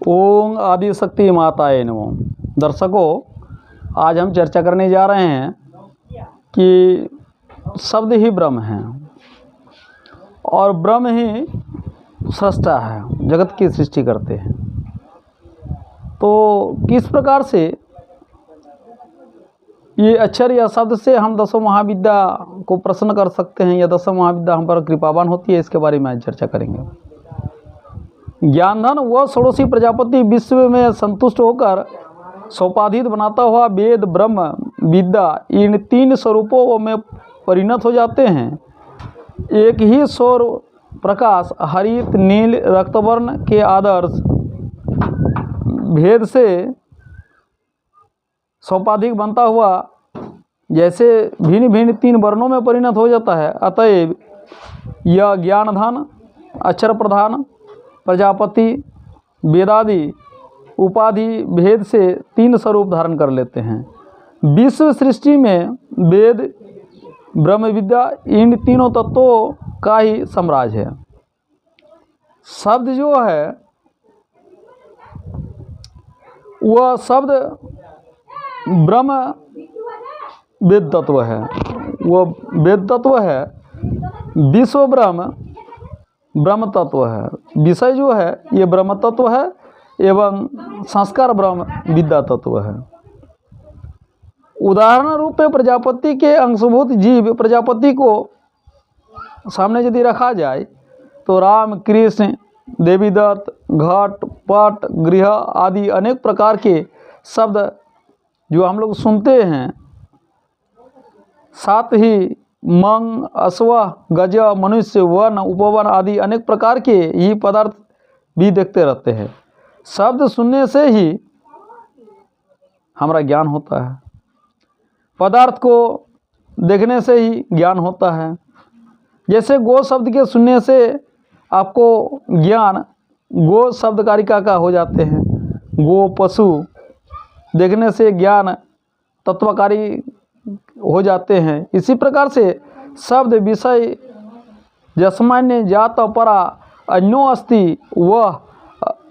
ओम आदिशक्ति माताए नमो। दर्शकों, आज हम चर्चा करने जा रहे हैं कि शब्द ही ब्रह्म है और ब्रह्म ही सृष्टा है, जगत की सृष्टि करते हैं। तो किस प्रकार से ये अक्षर या शब्द से हम दसों महाविद्या को प्रसन्न कर सकते हैं या दसों महाविद्या हम पर कृपावान होती है, इसके बारे में आज चर्चा करेंगे। ज्ञानधन व षोडशी प्रजापति विश्व में संतुष्ट होकर सोपाधित बनाता हुआ वेद ब्रह्म विद्या इन तीन स्वरूपों में परिणत हो जाते हैं। एक ही सौर प्रकाश हरित नील रक्तवर्ण के आदर्श भेद से सोपाधिक बनता हुआ जैसे भिन्न भिन्न तीन वर्णों में परिणत हो जाता है, अतएव यह ज्ञानधन अक्षर प्रधान प्रजापति वेदादि उपाधि भेद से तीन स्वरूप धारण कर लेते हैं। विश्व सृष्टि में वेद ब्रह्म विद्या इन तीनों तत्वों का ही साम्राज्य है। शब्द जो है वह शब्द ब्रह्म वेद तत्व है, वह वेद तत्व है। विश्व ब्रह्म ब्रह्म तत्व है। विषय जो है ये ब्रह्म तत्व है एवं संस्कार ब्रह्म विद्या तत्व है। उदाहरण रूप में प्रजापति के अंशभूत जीव प्रजापति को सामने यदि रखा जाए तो राम कृष्ण देवी दत्त घट पट गृह आदि अनेक प्रकार के शब्द जो हम लोग सुनते हैं, साथ ही मंग अश्व गज मनुष्य वन उपवन आदि अनेक प्रकार के ही पदार्थ भी देखते रहते हैं। शब्द सुनने से ही हमारा ज्ञान होता है, पदार्थ को देखने से ही ज्ञान होता है। जैसे गो शब्द के सुनने से आपको ज्ञान गो शब्द कारिका का हो जाते हैं, गो पशु देखने से ज्ञान तत्वकारी हो जाते हैं। इसी प्रकार से शब्द विषय जस्मान्य जात परा अन्यो अस्ति वह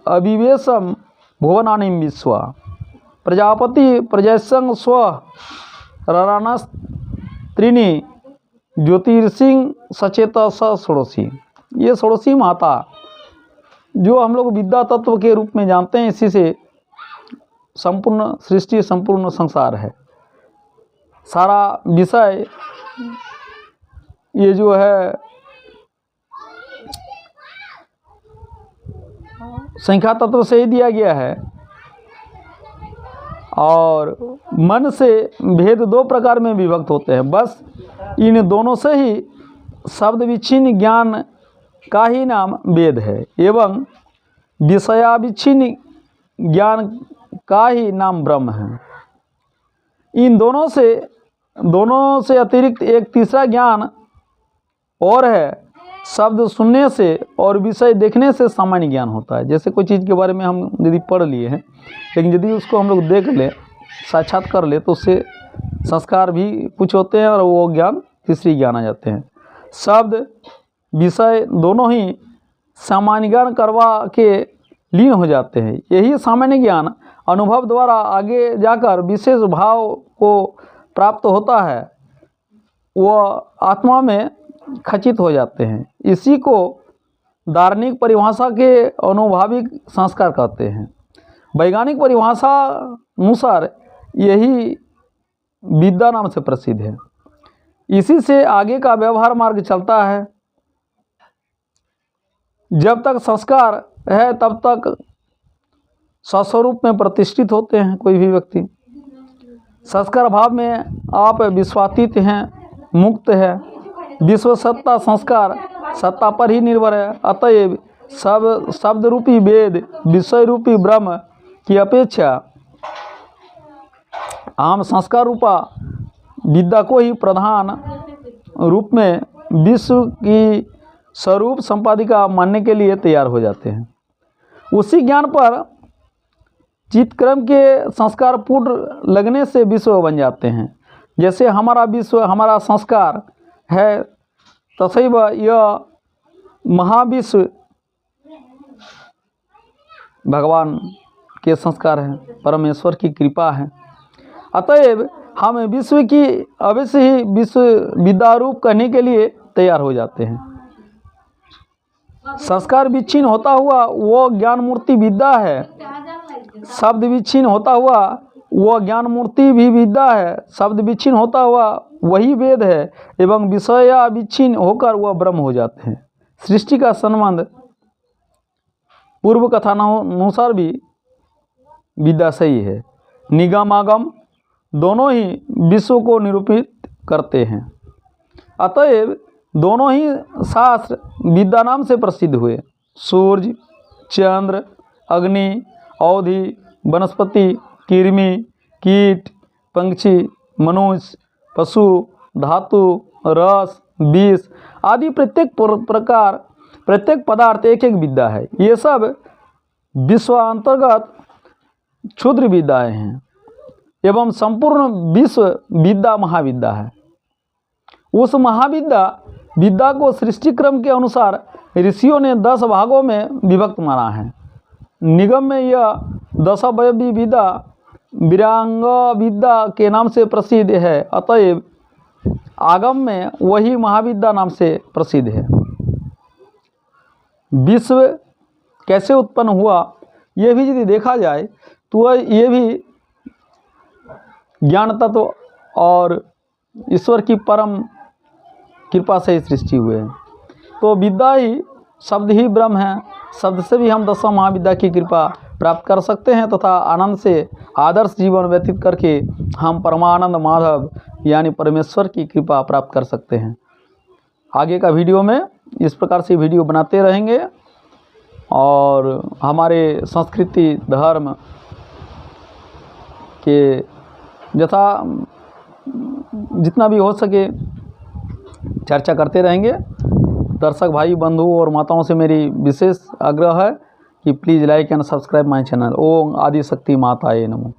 अविवेशम भुवनानि विश्वा प्रजापति प्रजयसंग स्व ररानस त्रीनि ज्योतिर्सिंह सचेत स षोडशी। ये षोडशी माता जो हम लोग विद्या तत्व के रूप में जानते हैं, इसी से संपूर्ण सृष्टि संपूर्ण संसार है। सारा विषय ये जो है संख्या तत्व से ही दिया गया है और मन से भेद दो प्रकार में विभक्त होते हैं। बस इन दोनों से ही शब्द विच्छिन्न ज्ञान का ही नाम वेद है एवं विषयाविच्छिन्न ज्ञान का ही नाम ब्रह्म है। इन दोनों से अतिरिक्त एक तीसरा ज्ञान और है। शब्द सुनने से और विषय देखने से सामान्य ज्ञान होता है। जैसे कोई चीज़ के बारे में हम यदि पढ़ लिए हैं, लेकिन यदि उसको हम लोग देख ले साक्षात कर ले तो उससे संस्कार भी कुछ होते हैं और वो ज्ञान तीसरी ज्ञान आ जाते हैं। शब्द विषय दोनों ही सामान्य ज्ञान करवा के लीन हो जाते हैं। यही सामान्य ज्ञान अनुभव द्वारा आगे जाकर विशेष भाव को प्राप्त होता है, वह आत्मा में खचित हो जाते हैं। इसी को दार्शनिक परिभाषा के अनुभाविक संस्कार कहते हैं। वैज्ञानिक परिभाषा अनुसार यही विद्या नाम से प्रसिद्ध है। इसी से आगे का व्यवहार मार्ग चलता है। जब तक संस्कार है तब तक स्वस्वरूप में प्रतिष्ठित होते हैं कोई भी व्यक्ति। संस्कार भाव में आप विश्वातीत हैं, मुक्त है। विश्व सत्ता संस्कार सत्ता पर ही निर्भर है। अतएव सब शब्द रूपी वेद विषय रूपी ब्रह्म की अपेक्षा हम संस्कार रूपा विद्या को ही प्रधान रूप में विश्व की स्वरूप संपादिका मानने के लिए तैयार हो जाते हैं। उसी ज्ञान पर चित्तक्रम के संस्कार पूर्ण लगने से विश्व बन जाते हैं। जैसे हमारा विश्व हमारा संस्कार है, तथैव यह महाविश्व भगवान के संस्कार हैं, परमेश्वर की कृपा है। अतएव हम विश्व की अवश्य ही विश्व विद्यारूप करने के लिए तैयार हो जाते हैं। संस्कार विच्छिन्न होता हुआ वो ज्ञान मूर्ति विद्या है, शब्द विच्छिन्न होता हुआ वो ज्ञान मूर्ति भी विद्या है, शब्द विच्छिन्न होता हुआ वही वेद है, एवं विषया विच्छिन्न होकर वह ब्रह्म हो जाते हैं। सृष्टि का संबंध पूर्व कथानुसार भी विद्या से ही है। निगम आगम दोनों ही विश्व को निरूपित करते हैं। अतएव दोनों ही शास्त्र विद्या नाम से प्रसिद्ध हुए। सूर्य, चंद्र, अग्नि, औधि, वनस्पति, कृमि, कीट, पंक्षी, मनुष्य, पशु, धातु, रस, विष आदि प्रत्येक पदार्थ एक एक विद्या है। ये सब विश्वांतर्गत क्षुद्र विद्याएँ हैं एवं संपूर्ण विश्व विद्या महाविद्या है। उस विद्या को सृष्टि क्रम के अनुसार ऋषियों ने 10 भागों में विभक्त माना है। निगम में यह 10 अवयवी विद्या वीरांग विद्या के नाम से प्रसिद्ध है। अतएव आगम में वही महाविद्या नाम से प्रसिद्ध है। विश्व कैसे उत्पन्न हुआ यह भी यदि देखा जाए तो ये भी ज्ञान तत्व और ईश्वर की परम कृपा से ही सृष्टि हुए हैं। तो विद्या ही शब्द ही ब्रह्म है। शब्द से भी हम 10 महाविद्या की कृपा प्राप्त कर सकते हैं तथा आनंद से आदर्श जीवन व्यतीत करके हम परमानंद माधव यानी परमेश्वर की कृपा प्राप्त कर सकते हैं। आगे का वीडियो में इस प्रकार से वीडियो बनाते रहेंगे और हमारे संस्कृति धर्म के यथा जितना भी हो सके चर्चा करते रहेंगे। दर्शक भाई बंधु और माताओं से मेरी विशेष आग्रह है कि please like and subscribe my channel. ओम आदिशक्ति माताये नमः।